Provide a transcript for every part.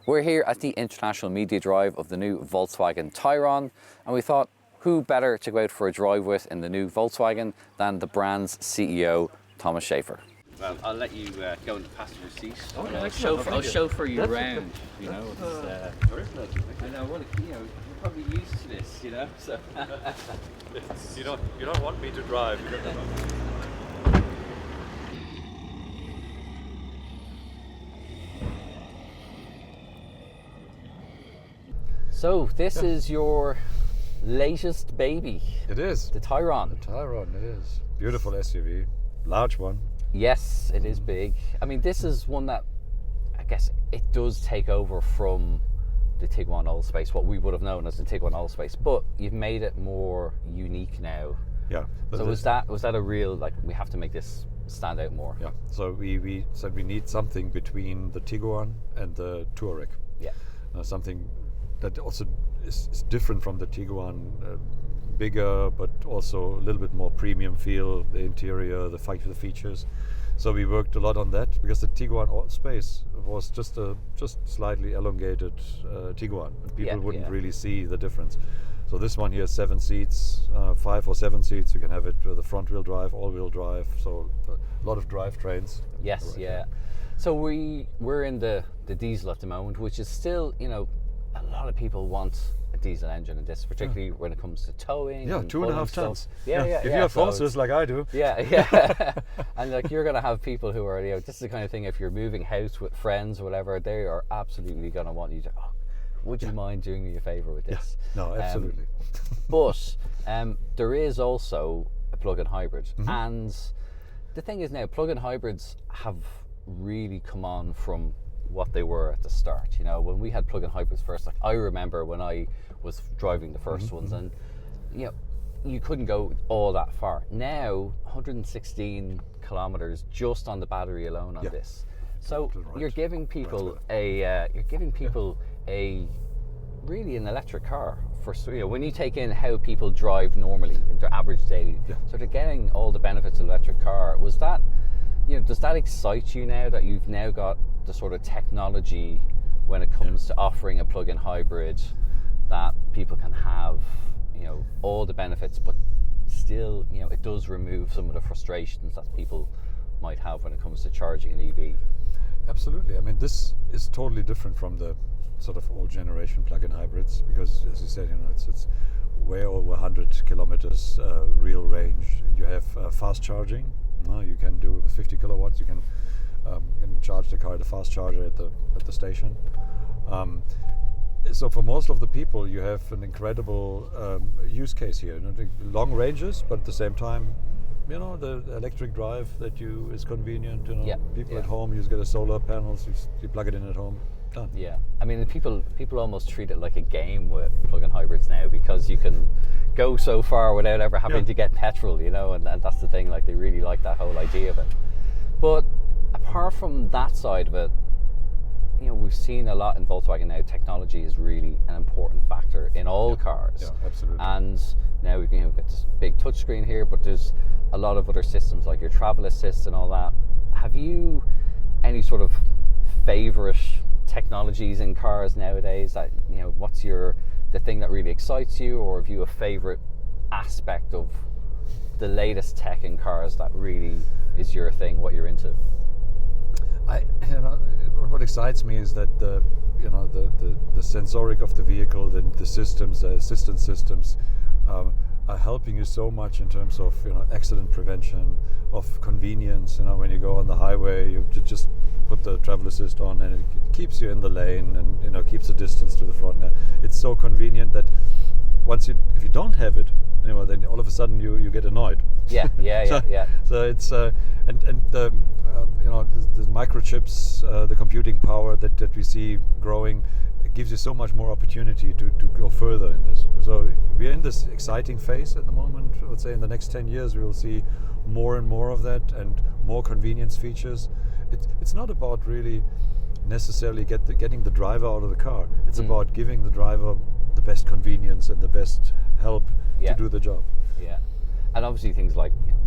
We're here at the International Media Drive of the new Volkswagen Tyron, and we thought, who better to go out for a drive with in the new Volkswagen than the brand's CEO, Thomas Schäfer. Well, I'll let you go in the passenger seat. Okay, I'll chauffeur you That's around. You know, I know. Well, you know, you're probably used to this, you know. So you don't want me to drive. You don't know. So this is your latest baby. It is. The Tyron. The Tyron, it is. Beautiful SUV. Large one. Yes, it is big. I mean, this is one that, I guess, it does take over from the Tiguan Allspace, what we would have known as the Tiguan Allspace, but you've made it more unique now. Yeah. So was that a real, like, we have to make this stand out more? Yeah. So we said we need something between the Tiguan and the Touareg. Yeah. Something that also is different from the Tiguan, bigger, but also a little bit more premium feel, the interior, the features. So we worked a lot on that because the Tiguan Allspace was just slightly elongated Tiguan, and people wouldn't really see the difference. So this one here, 7 seats, 5 or 7 seats. You can have it with a front-wheel drive, all-wheel drive. So a lot of drivetrains. Yes, right. yeah. So we're in the diesel at the moment, which is still, you know, a lot of people want a diesel engine in this, particularly when it comes to towing. Yeah, and 2.5 tons. Yeah. If you have horses like I do. Yeah. And like, you're going to have people who are, you know, this is the kind of thing, if you're moving house with friends or whatever, they are absolutely going to want you to, would you mind doing me a favour with this? Yeah. No, absolutely. But there is also a plug-in hybrid. And the thing is now, plug-in hybrids have really come on from what they were at the start. You know, when we had plug-in hybrids first, like I remember when I was driving the first ones, and you know, you couldn't go all that far. Now 116 kilometers just on the battery alone on this. So you're giving people a really an electric car for, you know, when you take in how people drive normally in their average daily. So they're getting all the benefits of an electric car. Was that, you know, does that excite you now that you've now got the sort of technology when it comes to offering a plug-in hybrid that people can have, you know, all the benefits, but still, you know, it does remove some of the frustrations that people might have when it comes to charging an EV? Absolutely. I mean, this is totally different from the sort of old generation plug-in hybrids because, as you said, you know, it's way over 100 kilometers real range. You have fast charging. You can do with 50 kilowatts. You can charge the car at a fast charger at the station. So for most of the people, you have an incredible use case here. You know, the long ranges, but at the same time, you know, the electric drive is convenient. You know, people at home, you just get a solar panels, you plug it in at home. Done. Yeah, I mean, people almost treat it like a game with plug-in hybrids now because you can go so far without ever having to get petrol, you know, and that's the thing. Like, they really like that whole idea of it. But apart from that side of it, you know, we've seen a lot in Volkswagen now. Technology is really an important factor in all cars. Yeah, absolutely. And now we've got this big touchscreen here, but there's a lot of other systems like your travel assist and all that. Have you any sort of favorite technologies in cars nowadays that, you know, what's the thing that really excites you, or have you a favorite aspect of the latest tech in cars that really is your thing, what you're into? What excites me is that the sensoric of the vehicle, the systems, the assistance systems are helping you so much in terms of, you know, accident prevention, of convenience. You know, when you go on the highway, you just put the travel assist on and it keeps you in the lane and, you know, keeps the distance to the front. It's so convenient that if you don't have it, you know, then all of a sudden you get annoyed. Yeah. So it's and the you know, the microchips, the computing power that we see growing, it gives you so much more opportunity to go further in this. So we are in this exciting phase at the moment. I would say in the next 10 years we will see more and more of that and more convenience features. It's not about really necessarily getting the driver out of the car. It's about giving the driver the best convenience and the best help to do the job. Yeah, and obviously things like, you know,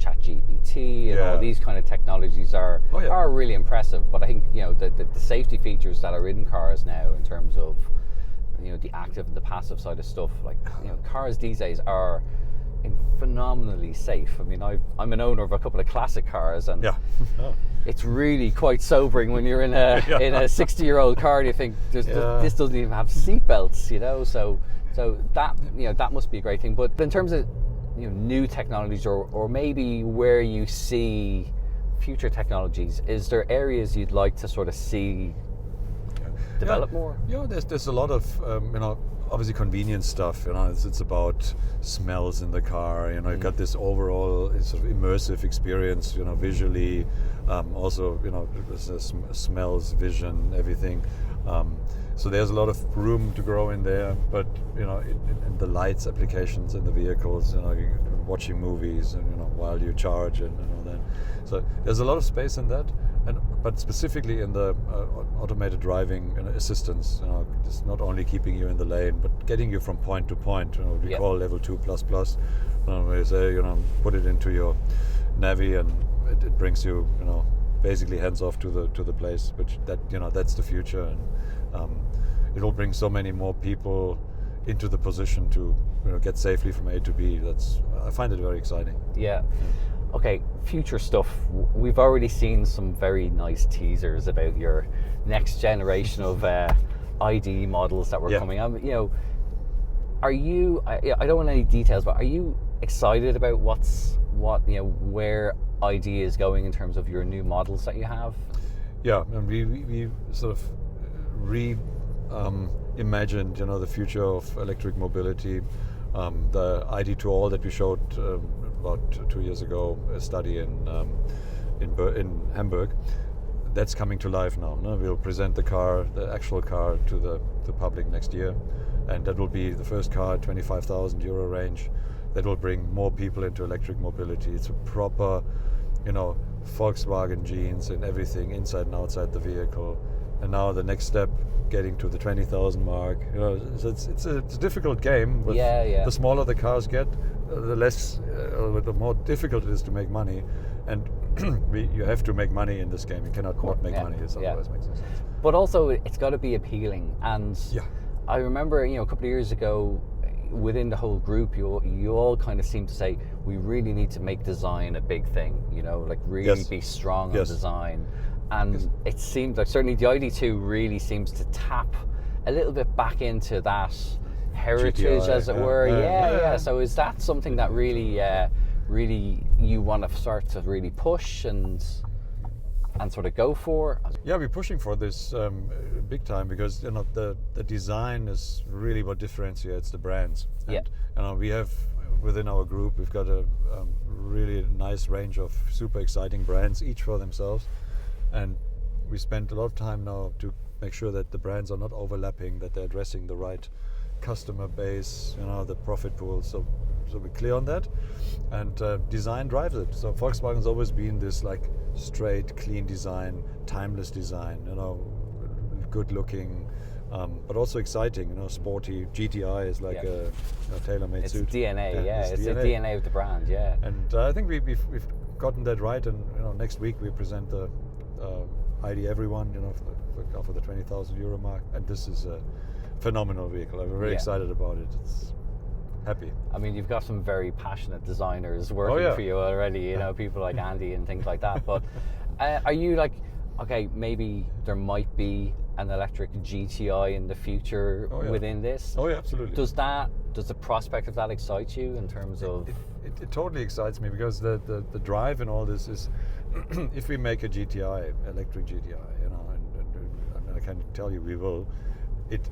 ChatGPT and all these kind of technologies are really impressive. But I think, you know, the safety features that are in cars now in terms of, you know, the active and the passive side of stuff, like, you know, cars these days are phenomenally safe. I mean, I'm an owner of a couple of classic cars, and it's really quite sobering when you're in a in a 60-year-old car and you think this doesn't even have seat belts, you know. So that, you know, that must be a great thing. But in terms of, you know, new technologies or maybe where you see future technologies, is there areas you'd like to sort of see develop more? Yeah, there's a lot of you know, obviously convenience stuff. You know, it's about smells in the car. You know, you've got this overall sort of immersive experience. You know, visually, also, you know, smells, vision, everything. So there's a lot of room to grow in there. But, you know, in the lights applications in the vehicles, you know, you're watching movies and, you know, while you charge and all that. So there's a lot of space in that. But specifically in the automated driving assistance, you know, it's not only keeping you in the lane, but getting you from point to point. You know, we call level 2++. Where you say, you know, put it into your Navi, and it brings you, you know, basically hands off to the place. Which you know, that's the future, and it will bring so many more people into the position to, you know, get safely from A to B. I find it very exciting. Yeah. Okay, future stuff. We've already seen some very nice teasers about your next generation of ID models that were coming out. You know, are you? I don't want any details, but are you excited about you know, where ID is going in terms of your new models that you have? Yeah, and we sort of imagined, you know, the future of electric mobility. The ID to all that we showed about 2 years ago, a study in Hamburg, that's coming to life now. No? We'll present the actual car to the public next year, and that will be the first car, 25,000 euro range, that will bring more people into electric mobility. It's a proper, you know, Volkswagen genes and everything inside and outside the vehicle. And now the next step, getting to the 20,000 mark. You know, so it's a difficult game. With the smaller the cars get, the less, the more difficult it is to make money. And you have to make money in this game. You cannot not make money. It otherwise makes no sense. But also, it's got to be appealing. And I remember, you know, a couple of years ago, within the whole group, you all kind of seemed to say, we really need to make design a big thing. You know, like really be strong on design. And it seems like certainly the ID2 really seems to tap a little bit back into that heritage, GTI, as it were. So is that something that really you want to start to really push and sort of go for? Yeah, we're pushing for this big time, because, you know, the design is really what differentiates the brands. And, you know, we have within our group, we've got a really nice range of super exciting brands, each for themselves. And we spent a lot of time now to make sure that the brands are not overlapping, that they're addressing the right customer base, you know, the profit pool. So we're clear on that. And design drives it. So Volkswagen's always been this like straight, clean design, timeless design, you know, good looking, but also exciting, you know, sporty. GTI is like a tailor-made suit. It's DNA, it's the DNA of the brand, And I think we've gotten that right. And, you know, next week we present the ID Everyone, you know, for the 20,000 euro mark, and this is a phenomenal vehicle. I'm very excited about it. It's happy. I mean, you've got some very passionate designers working for you already, you know, people like Andy and things like that. But are you like, okay, maybe there might be an electric GTI in the future within this? Oh yeah, absolutely. Does the prospect of that excite you in terms of? It totally excites me, because the drive and all this is, if we make a GTI, electric GTI, you know, and I can tell you we will, it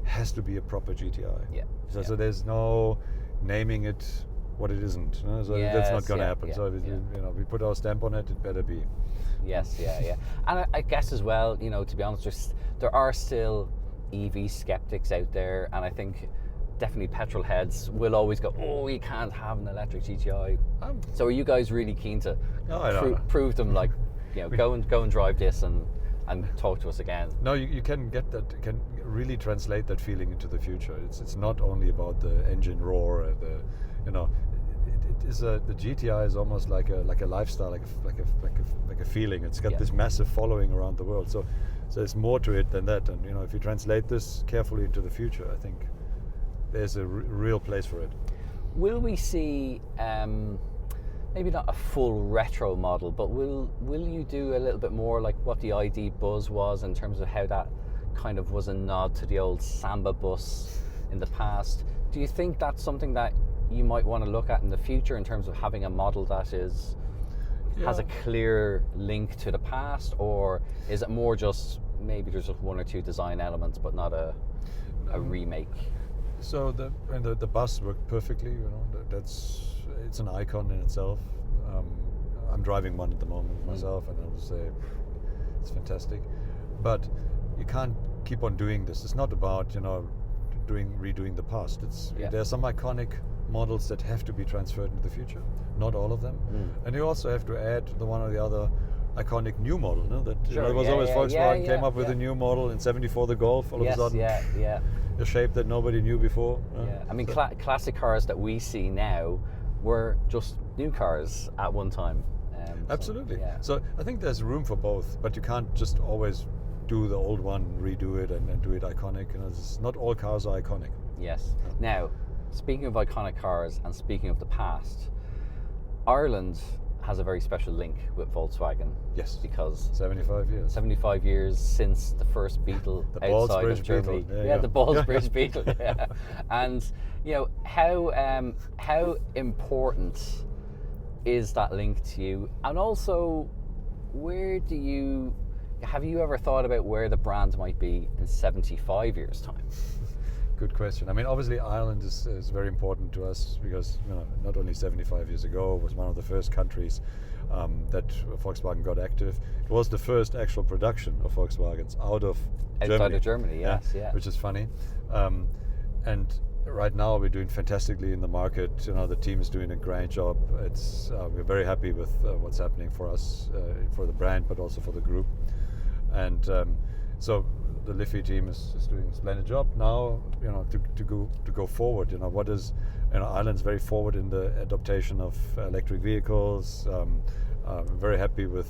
has to be a proper GTI. So there's no naming it what it isn't. You know? So that's not going to happen. So you know, we put our stamp on it. It better be. And I guess as well, you know, to be honest, there are still EV skeptics out there, and I think definitely petrol heads will always go, oh, you can't have an electric GTI. So are you guys really keen to prove them, like, you know, go and drive this and talk to us again? No, you can get that, you can really translate that feeling into the future. It's not only about the engine roar, you know, the GTI is almost like a lifestyle, like a feeling. It's got this massive following around the world. So there's more to it than that. And if you translate this carefully into the future, I think there's a real place for it. Will we see maybe not a full retro model, but will you do a little bit more like what the ID Buzz was in terms of how that kind of was a nod to the old Samba bus in the past? Do you think that's something that you might want to look at in the future in terms of having a model that has a clear link to the past, or is it more just maybe there's just one or two design elements but not a remake? So the bus worked perfectly. It's an icon in itself. I'm driving one at the moment myself, and I would say it's fantastic. But you can't keep on doing this. It's not about redoing the past. There are some iconic models that have to be transferred into the future. Not all of them, and you also have to add the one or the other iconic new model. No? That it was always Volkswagen came up with a new model in '74, the Golf. All of a sudden, a shape that nobody knew before. I mean, classic cars that we see now were just new cars at one time. Absolutely. So I think there's room for both, but you can't just always do the old one, redo it, and do it iconic. Not all cars are iconic. Yes. Now, speaking of iconic cars and speaking of the past, Ireland has a very special link with Volkswagen. Yes. Because 75 years. 75 years since the first Beetle outside of Germany. The Ballsbridge Beetle. Yeah. And how important is that link to you? And also, have you ever thought about where the brand might be in 75 years' time? Good question. I mean, obviously Ireland is very important to us because not only 75 years ago was one of the first countries that Volkswagen got active. It was the first actual production of Volkswagens outside of Germany. Yes, which is funny. And right now we're doing fantastically in the market. The team is doing a great job. We're very happy with what's happening for us, for the brand, but also for the group. And so the Liffey team is doing a splendid job now. To go forward. Ireland's very forward in the adaptation of electric vehicles. Very happy with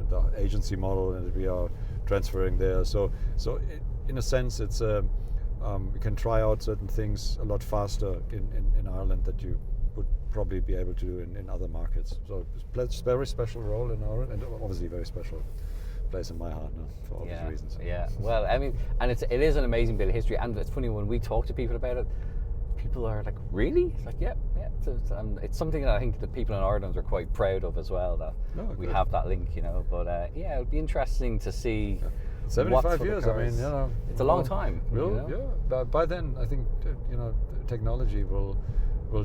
the agency model that we are transferring there. So in a sense, it's we can try out certain things a lot faster in Ireland that you would probably be able to do in other markets. So it's a very special role in Ireland, and obviously very special place in my heart now for obvious reasons. Yeah, well, I mean, and it is an amazing bit of history, and it's funny when we talk to people about it, people are like, really? It's like, yeah. It's something that I think the people in Ireland are quite proud of as well, that we have that link, But it'll be interesting to see. 75 years. I mean, it's a long time. By then, I think technology will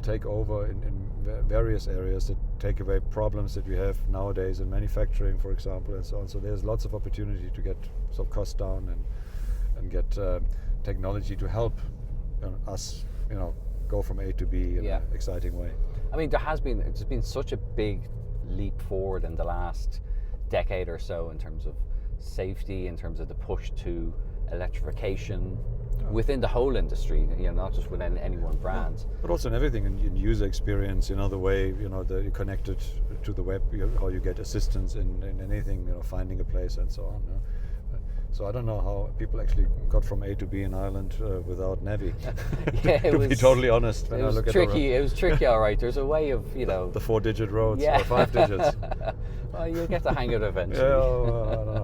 take over in various areas that take away problems that we have nowadays in manufacturing, for example, and so on. So there's lots of opportunity to get some costs down and get technology to help us, go from A to B in an exciting way. I mean, there's been such a big leap forward in the last decade or so in terms of safety, in terms of the push to electrification within the whole industry, not just within any one brand. But also in everything, in user experience, the way, you connect it to the web, how you get assistance in anything, finding a place and so on. So I don't know how people actually got from A to B in Ireland without Navi. To be totally honest, it was tricky. It was tricky, all right. There's a way of, the 4-digit roads or 5 digits. Well, you'll get the hang of it eventually. I don't